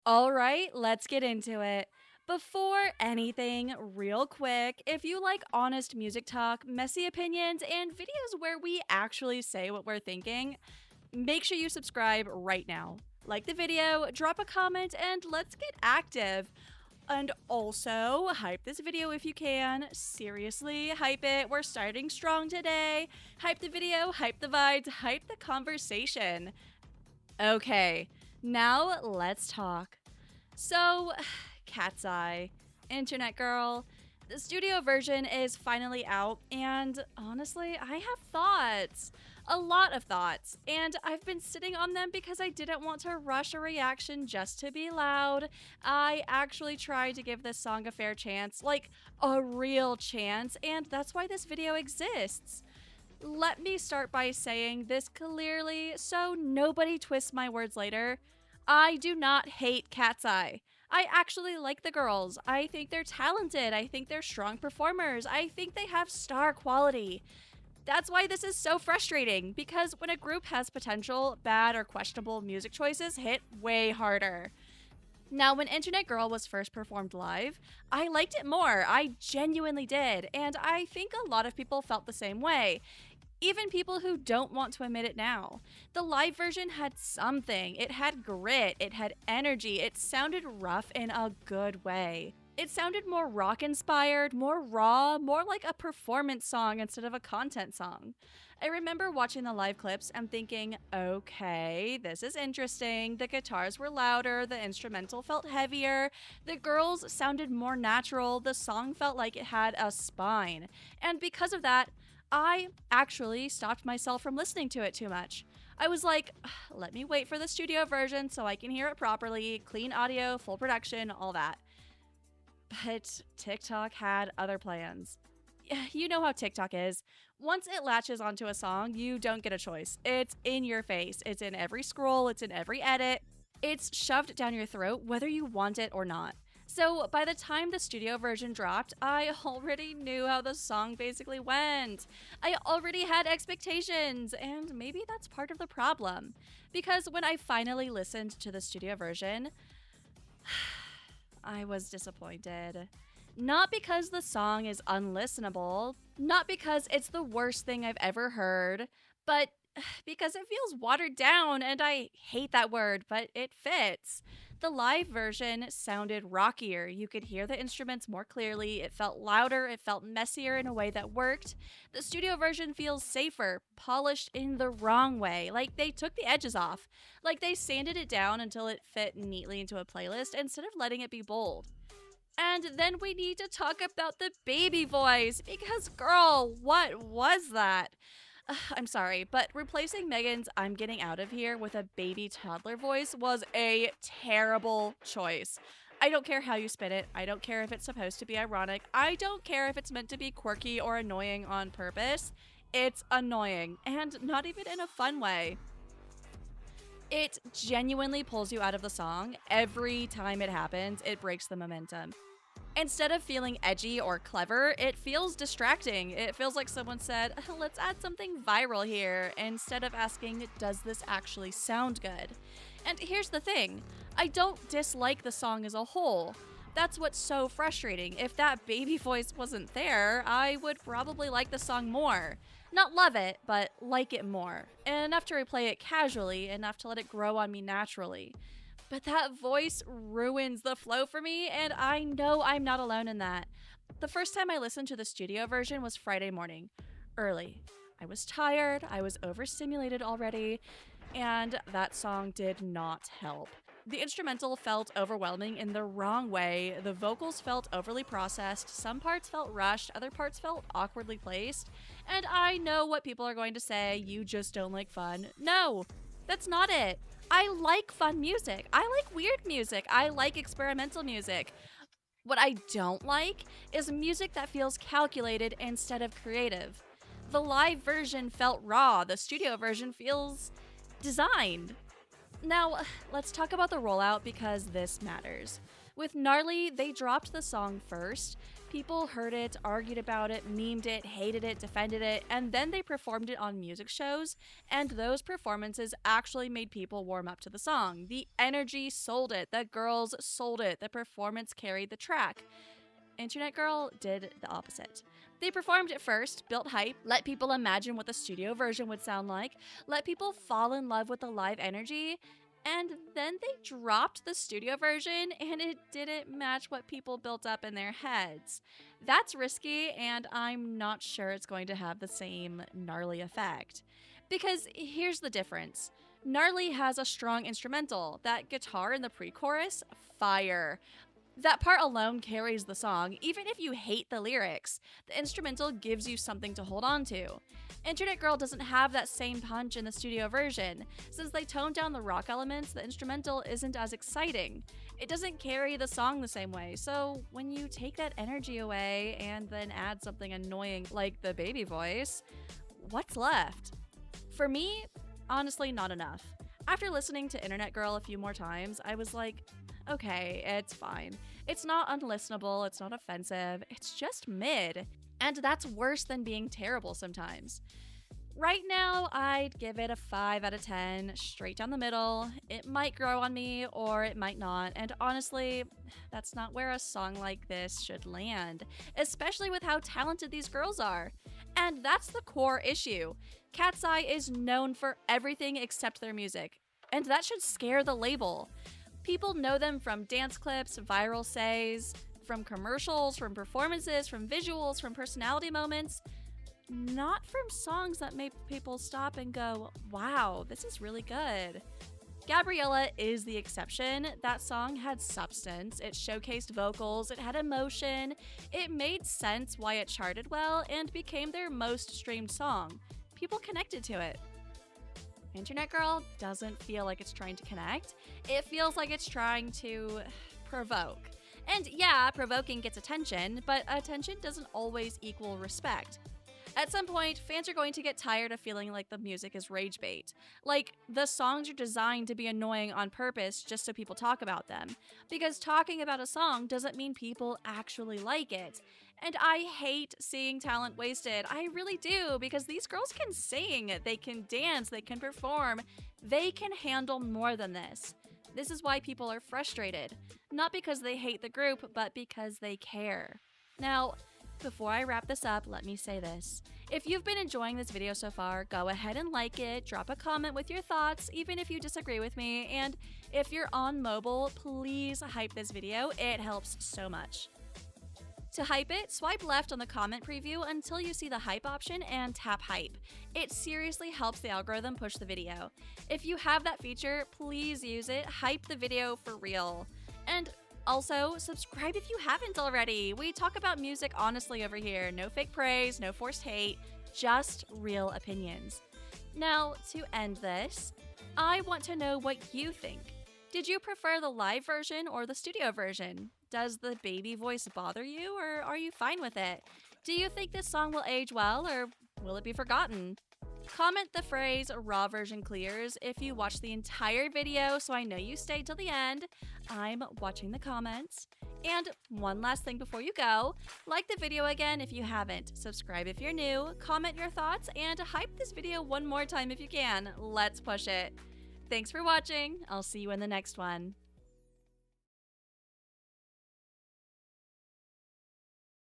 All right, let's get into it. Before anything, real quick, if you like honest music talk, messy opinions, and videos where we actually say what we're thinking, make sure you subscribe right now. Like the video, drop a comment, and let's get active. And also, hype this video if you can. Seriously, hype it. We're starting strong today. Hype the video, hype the vibes, hype the conversation. Okay, now let's talk. So, Cat's Eye, Internet Girl, the studio version is finally out, and honestly, I have thoughts. A lot of thoughts, and I've been sitting on them because I didn't want to rush a reaction just to be loud. I actually tried to give this song a fair chance, like a real chance, and that's why this video exists. Let me start by saying this clearly so nobody twists my words later. I do not hate Cat's Eye. I actually like the girls. I think they're talented. I think they're strong performers. I think they have star quality. That's why this is so frustrating, because when a group has potential, bad or questionable music choices hit way harder. Now, when Internet Girl was first performed live, I liked it more. I genuinely did, and I think a lot of people felt the same way. Even people who don't want to admit it now. The live version had something. It had grit, it had energy, it sounded rough in a good way. It sounded more rock inspired, more raw, more like a performance song instead of a content song. I remember watching the live clips and thinking, okay, this is interesting. The guitars were louder, the instrumental felt heavier, the girls sounded more natural, the song felt like it had a spine. And because of that, I actually stopped myself from listening to it too much. I was like, let me wait for the studio version so I can hear it properly, clean audio, full production, all that. But TikTok had other plans. You know how TikTok is. Once it latches onto a song, you don't get a choice. It's in your face, it's in every scroll, it's in every edit. It's shoved down your throat whether you want it or not. So by the time the studio version dropped, I already knew how the song basically went. I already had expectations, and maybe that's part of the problem. Because when I finally listened to the studio version, I was disappointed. Not because the song is unlistenable, not because it's the worst thing I've ever heard, but because it feels watered down, and I hate that word, but it fits. The live version sounded rockier. You could hear the instruments more clearly. It felt louder. It felt messier in a way that worked. The studio version feels safer, polished in the wrong way. Like they took the edges off. Like they sanded it down until it fit neatly into a playlist instead of letting it be bold. And then we need to talk about the baby voice because, girl, what was that? I'm sorry, but replacing Megan's I'm Getting Out of Here with a baby toddler voice was a terrible choice. I don't care how you spin it. I don't care if it's supposed to be ironic. I don't care if it's meant to be quirky or annoying on purpose. It's annoying, and not even in a fun way. It genuinely pulls you out of the song. Every time it happens, it breaks the momentum. Instead of feeling edgy or clever, it feels distracting. It feels like someone said, let's add something viral here, instead of asking, does this actually sound good? And here's the thing, I don't dislike the song as a whole. That's what's so frustrating. If that baby voice wasn't there, I would probably like the song more. Not love it, but like it more. Enough to replay it casually, enough to let it grow on me naturally. But that voice ruins the flow for me, and I know I'm not alone in that. The first time I listened to the studio version was Friday morning, early. I was tired, I was overstimulated already, and that song did not help. The instrumental felt overwhelming in the wrong way. The vocals felt overly processed. Some parts felt rushed. Other parts felt awkwardly placed. And I know what people are going to say, you just don't like fun. No, that's not it. I like fun music. I like weird music. I like experimental music. What I don't like is music that feels calculated instead of creative. The live version felt raw. The studio version feels designed. Now, let's talk about the rollout because this matters. With Gnarly, they dropped the song first. People heard it, argued about it, memed it, hated it, defended it, and then they performed it on music shows, and those performances actually made people warm up to the song. The energy sold it, the girls sold it, the performance carried the track. Internet Girl did the opposite. They performed it first, built hype, let people imagine what the studio version would sound like, let people fall in love with the live energy, and then they dropped the studio version and it didn't match what people built up in their heads. That's risky, and I'm not sure it's going to have the same Gnarly effect. Because here's the difference. Gnarly has a strong instrumental. That guitar in the pre-chorus, fire. That part alone carries the song, even if you hate the lyrics. The instrumental gives you something to hold on to. Internet Girl doesn't have that same punch in the studio version. Since they toned down the rock elements, the instrumental isn't as exciting. It doesn't carry the song the same way, so when you take that energy away and then add something annoying like the baby voice, what's left? For me, honestly, not enough. After listening to Internet Girl a few more times, I was like, okay, it's fine. It's not unlistenable, it's not offensive, it's just mid. And that's worse than being terrible sometimes. Right now, I'd give it a 5 out of 10, straight down the middle. It might grow on me, or it might not, and honestly, that's not where a song like this should land, especially with how talented these girls are. And that's the core issue. KATSEYE is known for everything except their music, and that should scare the label. People know them from dance clips, viral says, from commercials, from performances, from visuals, from personality moments, not from songs that make people stop and go, wow, this is really good. Gabriella is the exception. That song had substance, it showcased vocals, it had emotion, it made sense why it charted well, and became their most streamed song. People connected to it. Internet Girl doesn't feel like it's trying to connect. It feels like it's trying to provoke. And yeah, provoking gets attention, but attention doesn't always equal respect. At some point, fans are going to get tired of feeling like the music is rage bait. Like, the songs are designed to be annoying on purpose just so people talk about them. Because talking about a song doesn't mean people actually like it. And I hate seeing talent wasted. I really do, because these girls can sing, they can dance, they can perform. They can handle more than this. This is why people are frustrated. Not because they hate the group, but because they care. Now, before I wrap this up, let me say this. If you've been enjoying this video so far, go ahead and like it, drop a comment with your thoughts, even if you disagree with me, and if you're on mobile, please hype this video, it helps so much. To hype it, swipe left on the comment preview until you see the hype option and tap hype. It seriously helps the algorithm push the video. If you have that feature, please use it, hype the video for real. And also, subscribe if you haven't already. We talk about music honestly over here. No fake praise, no forced hate, just real opinions. Now, to end this, I want to know what you think. Did you prefer the live version or the studio version? Does the baby voice bother you, or are you fine with it? Do you think this song will age well, or will it be forgotten? Comment the phrase "raw version clears" if you watched the entire video so I know you stayed till the end. I'm watching the comments. And one last thing before you go, like the video again if you haven't, subscribe if you're new, comment your thoughts, and hype this video one more time if you can. Let's push it. Thanks for watching. I'll see you in the next one.